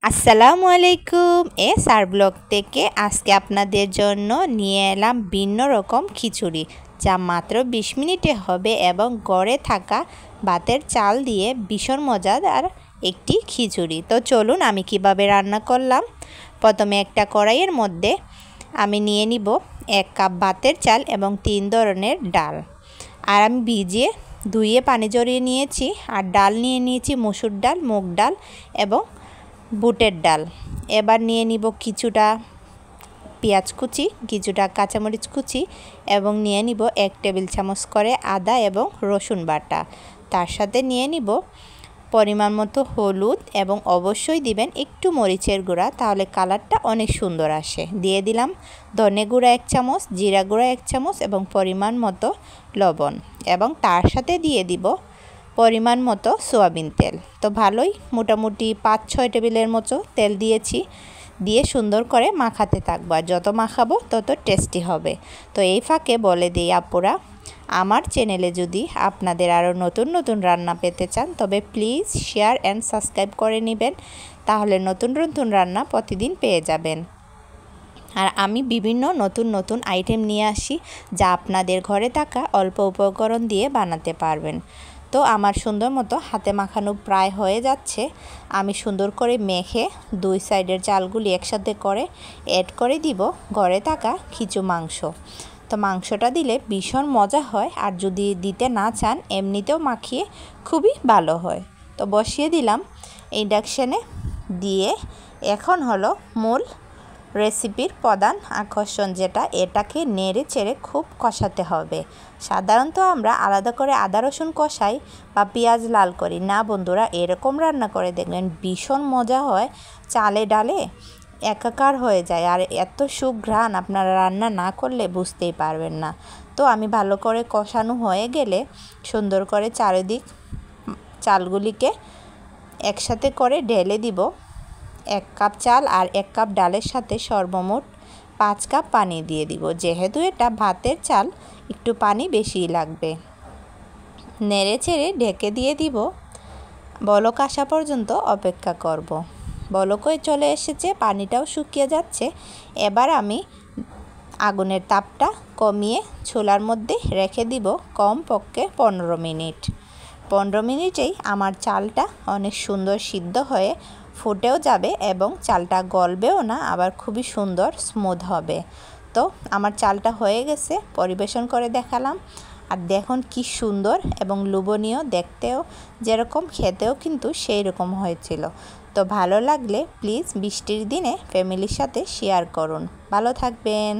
আসসালামু আলাইকুম। সার ব্লগ থেকে আজকে আপনাদের জন্য নিয়ে এলাম ভিন্ন রকম খিচুড়ি, যা মাত্র 20 মিনিটে হবে এবং গড়ে থাকা ভাতের চাল দিয়ে ভীষণ মজাদার একটি খিচুড়ি। তো চলুন আমি কিভাবে রান্না করলাম। প্রথমে একটা কড়াইয়ের মধ্যে আমি নিয়ে নিব 1 কাপ ভাতের চাল এবং 3 ধরনের ডাল। আর আমি ভিজিয়ে ধুয়ে পানি ঝরিয়ে নিয়েছি। আর ডাল নিয়ে নিয়েছি মসুর ডাল, মুগ ডাল এবং বুটের ডাল। এবার নিয়ে নিব কিছুটা পেঁয়াজ কুচি, কিছুটা কাঁচামরিচ কুচি এবং নিয়ে নিব 1 টেবিল চামচ করে আদা এবং রসুন বাটা। তার সাথে নিয়ে নিব পরিমাণ মতো হলুদ এবং অবশ্যই দিবেন একটু মরিচের গুঁড়া, তাহলে কালারটা অনেক সুন্দর আসে। দিয়ে দিলাম ধনে গুঁড়া 1 চামচ, জিরা গুঁড়া 1 চামচ এবং পরিমাণ মতো লবণ, এবং তার সাথে দিয়ে দিব পরিমাণ মতো সয়াবিন তেল। তো ভালোই মোটামুটি 5-6 টেবিলের মতো তেল দিয়েছি। দিয়ে সুন্দর করে মাখাতে থাকবো, আর যত মাখাবো তত টেস্টি হবে। তো এই ফাঁকে বলে দিই আপুরা, আমার চ্যানেলে যদি আপনাদের আরও নতুন নতুন রান্না পেতে চান তবে প্লিজ শেয়ার অ্যান্ড সাবস্ক্রাইব করে নেবেন, তাহলে নতুন নতুন রান্না প্রতিদিন পেয়ে যাবেন। আর আমি বিভিন্ন নতুন নতুন আইটেম নিয়ে আসি, যা আপনাদের ঘরে থাকা অল্প উপকরণ দিয়ে বানাতে পারবেন। তো আমার সুন্দর মতো হাতে মাখানো প্রায় হয়ে যাচ্ছে। আমি সুন্দর করে মেখে 2 সাইডের চালগুলি একসাথে করে অ্যাড করে দিব ঘরে থাকা কিছু মাংস। তো মাংসটা দিলে ভীষণ মজা হয়, আর যদি দিতে না চান এমনিতেও মাখিয়ে খুবই ভালো হয়। তো বসিয়ে দিলাম ইন্ডাকশানে। দিয়ে এখন হলো মূল রেসিপির প্রধান আকর্ষণ, যেটা এটাকে নেড়ে চেড়ে খুব কষাতে হবে। সাধারণত আমরা আলাদা করে আদা রসুন কষাই বা পেঁয়াজ লাল করি না বন্ধুরা, এরকম রান্না করে দেখবেন ভীষণ মজা হয়। চালে ডালে একাকার হয়ে যায়, আর এত সুঘ্রাণ আপনারা রান্না না করলে বুঝতেই পারবেন না। তো আমি ভালো করে কষানো হয়ে গেলে সুন্দর করে চারিদিক চালগুলিকে একসাথে করে ঢেলে দিব। 1 কাপ চাল আর 1 কাপ ডালের সাথে সর্বমোট 5 কাপ পানি দিয়ে দিব। যেহেতু এটা ভাতের চাল, একটু পানি বেশিই লাগবে। নেড়ে চেড়ে ঢেকে দিয়ে দিব। বলক আসা পর্যন্ত অপেক্ষা করব। বলকই চলে এসেছে, পানিটাও শুকিয়ে যাচ্ছে। এবার আমি আগুনের তাপটা কমিয়ে চুলার মধ্যে রেখে দিব কমপক্ষে 15 মিনিট। 15 মিনিটেই আমার চালটা অনেক সুন্দর সিদ্ধ হয়ে ফুটেও যাবে এবং চালটা গলবেও না, আবার খুবই সুন্দর স্মুথ হবে। তো আমার চালটা হয়ে গেছে, পরিবেশন করে দেখালাম। আর দেখুন কি সুন্দর এবং লোভনীয় দেখতেও, যেরকম খেতেও কিন্তু সেই রকম হয়েছিল। তো ভালো লাগলে প্লিজ বৃষ্টির দিনে ফ্যামিলির সাথে শেয়ার করুন। ভালো থাকবেন।